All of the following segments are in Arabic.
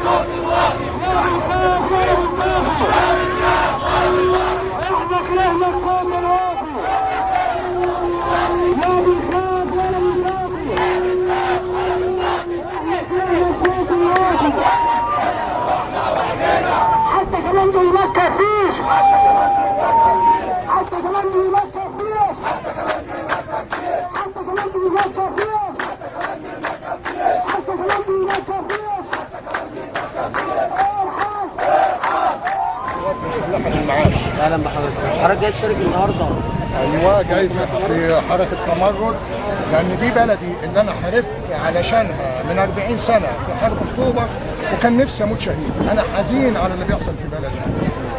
حتى كمان بيمكر فيش، حتى كمان بيمكر فيش، حتى كمان بيمكر فيش، حتى كمان بيمكر فيش. القوات المسلحة للمعاش. اهلا بحضرتك. حضرتك جاي تشارك النهارده؟ ايوه جاي في حركة تمرد، لأن دي بلدي اللي أنا حاربت علشانها من 40 سنة في حرب أكتوبر، وكان نفسي أموت شهيد. أنا حزين على اللي بيحصل في بلدي.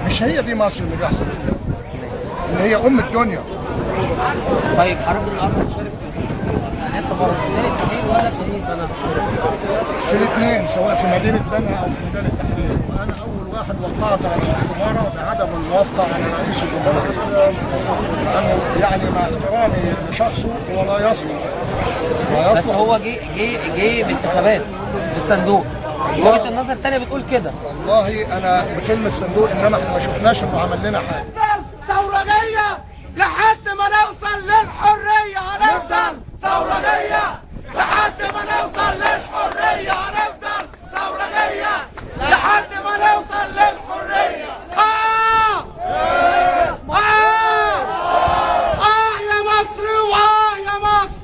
مش هي دي مصر اللي بيحصل فيها، اللي هي أم الدنيا. طيب حضرتك النهارده هتشارك في التمرد في التحرير ولا في مدينة بنها؟ في الاثنين، سواء في مدينة بنها أو في ميدان التحرير. وأنا أول واحد وقعت على الاستمارة بعدم الموافقة على رئيس الجمهورية، لأنه يعني مع احترامي لشخصه هو لا يصلح. بس هو جه بانتخابات بالصندوق. وجهة النظر الثانية بتقول كده. والله أنا بكلمة صندوق، إنما إحنا ما شفناش إنه عمل لنا حاجة. ثورجية لحد ما نوصل للحرية، هنفضل ثورجية لحد ما نوصل للحرية، هنفضل ثورجية لحد ما نوصل للحرية. يا مصر وآه يا مصر،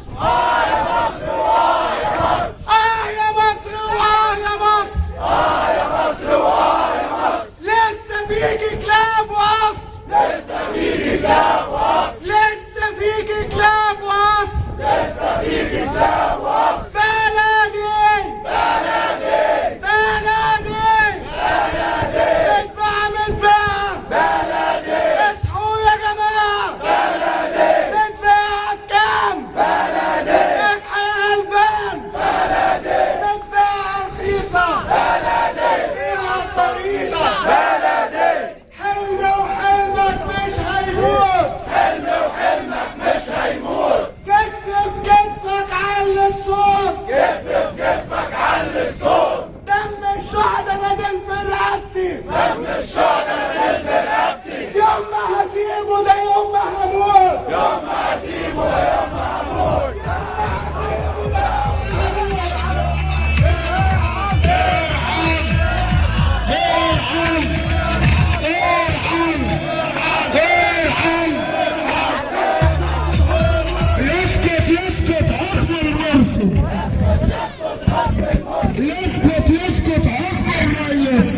يا مصر وآه يا مصر، يا مصر وآه يا مصر، يا مصر وآه يا مصر. لسه بيجي كلاب وقصر، لسه بيجي كلاب وقصر، لسه بيجي كلاب وقصر، لسه بيجي كلاب وقصر. بلدي بلدي بلدي بلدي، متباع متباع بلدي، اصحوا يا جماعة بلدي، متباع بكام بلدي، اصحى يا غلبان بلدي، متباع رخيصة بلدي، فيها الطريقة بلدي. حلمي وحلمك مش هيموت، حلمي وحلمك مش هيموت. كتف في كتفك علي الصوت، كتف في كتفك علي الصوت. دم الشهداء نادل في رقبتي، دم الشهداء نادل في رقبتي. يوم ما هسيبه ده يوم ما هموت، يوم ما هسيبه ده يوم ما هموت. يسكت حكم المرسي، يسكت حكم الرئيس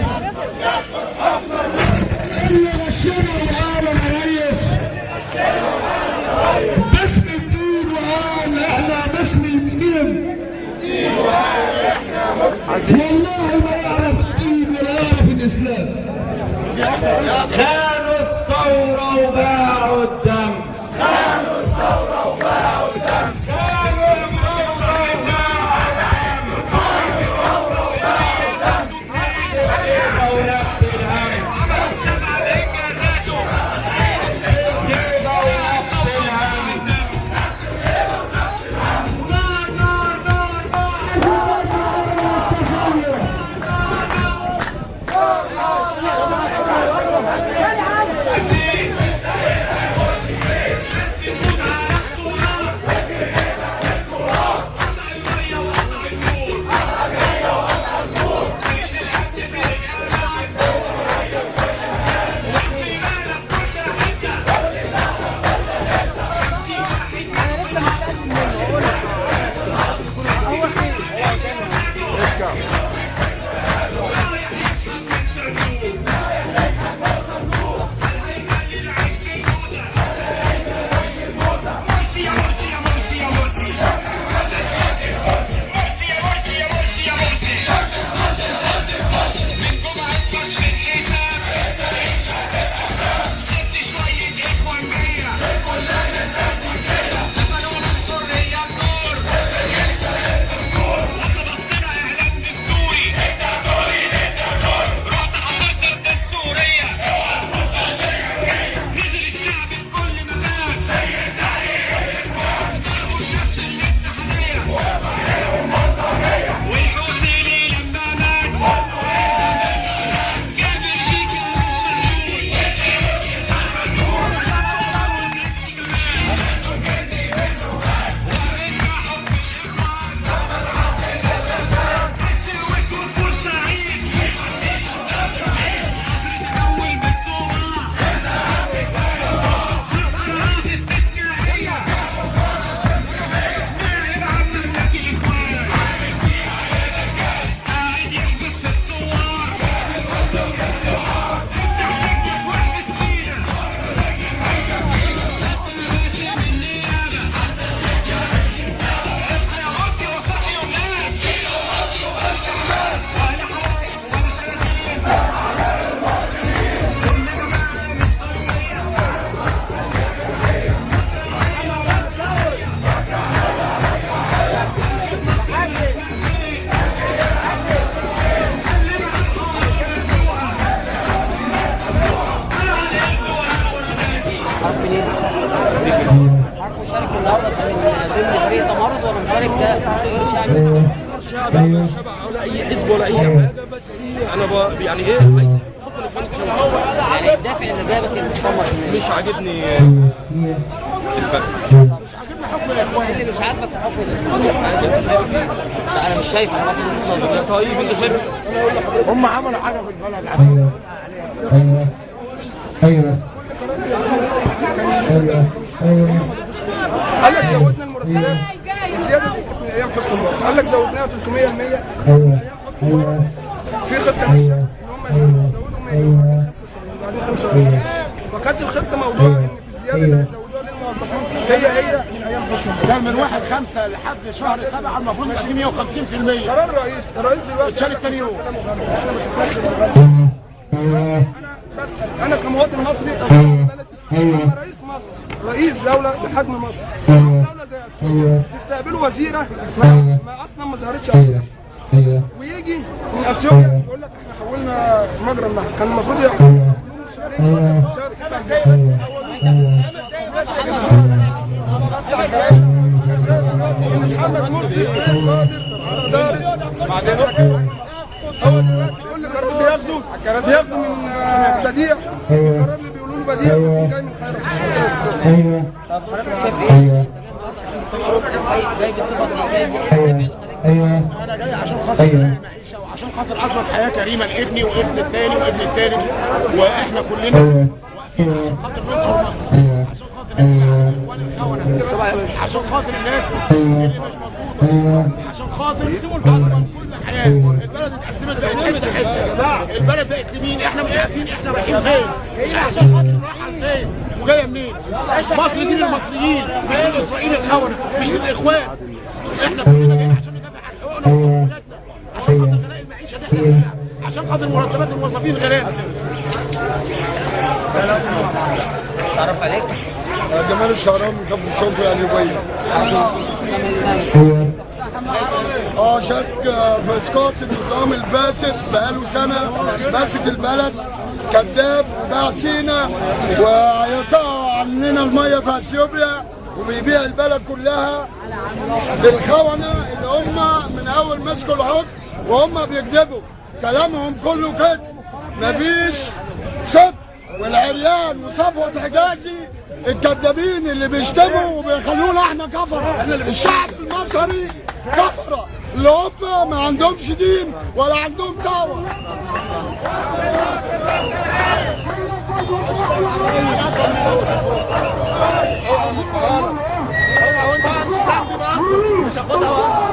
اللي غشنا وقال يا ريس باسم الدين، وقال احنا مسلمين. والله ما يعرف الدين ولا يعرف الاسلام. خانوا الثورة وباعوا الدم، خانوا الثورة وباعوا الدم، خانوا الثورة وباعوا الدم، خانوا الثورة وباعوا الدم. ونفس الهم، نفس الهم، ونفس الهم. نار نار نار نار. المشارك ده غير شعبي؟ شعب ولا شبع ولا اي حزب ولا اي حاجه، بس انا يعني ايه عايز حكم الاخوان المسلمين. يعني الدافع اللي جابك انك تطمر مش عاجبني مش عاجبني حكم الاخوان، اللي مش عاجبك في حكم الاخوان؟ انا مش شايف انا واحد. طيب انت شايف هم عملوا حاجه في البلد عشان ايوه قال لك زودنا المرتبات، الزياده دي كانت من ايام حسني مبارك، قال لك زودناها 300%. ايوه ايوه في خطه ماشيه ان هم يزودوا 100 وبعدين 75 وبعدين 25. فكانت الخطه موضوع ان في الزياده اللي هيزودوها للموظفين هي من ايام حسني مبارك. كان من 1/5 لحد شهر 7 المفروض ماشيين 150%. قرار الرئيس دلوقتي اتشال تاني يوم. انا ما شفتهاش انا بسال، انا كمواطن مصري انا رئيس مصر، رئيس دوله بحجم مصر، دوله زي اثيوبيا تستقبلوا وزيره ما اصلا ما ظهرتش اصلا، ويجي من اثيوبيا يقول لك احنا حولنا مجرى النهر، كان المفروض يعملوا شهر 9 الجاي. محمد مرسي قادر هو دلوقتي كل قرار بياخده من بديع، القرار اللي بيقولوا له بديع جاي من خيرت الشرطه. ايوه طب حضرتك شايف ايه؟ جاي بصفه ايوه انا جاي عشان خاطر المعيشه وعشان خاطر اضمن حياه كريمه لابني وابن الثاني وابن الثالث، واحنا كلنا عشان خاطر ننصر مصر، عشان خاطر الاخوان الخونه، عشان خاطر الناس اللي مش مظبوطه، عشان خاطر نضمن كل حياه. البلد اتقسمت بقت حته حته، البلد بقت لمين؟ احنا مش عارفين احنا رايحين فين، مش عارفين مصر رايحه فين وجايه منين. مصر دي للمصريين مش للاسرائيلي الخونه، مش للاخوان. احنا كلنا جايين عشان ندافع عن حقوقنا وحقوق بلادنا، عشان خاطر غلاء المعيشه اللي احنا فيها، عشان خاطر مرتبات الموظفين غلاء. تعرف عليك؟ جمال الشهرام من كفر الشوفي اليوبيه. شارك في اسقاط النظام الفاسد بقاله سنه، ماسك البلد كذاب وباع سينا وهيقطعوا عننا الميه في اثيوبيا وبيبيع البلد كلها للخونه اللي هم من اول مسكوا الحكم وهم بيكذبوا، كلامهم كله كذب، مفيش صدق. والعريان وصفوة حجازي الكذابين اللي بيشتموا وبيخلونا احنا كفره، الشعب المصري كفره اللي هم ما عندهمش دين ولا عندهم دعوه. مش هاخدها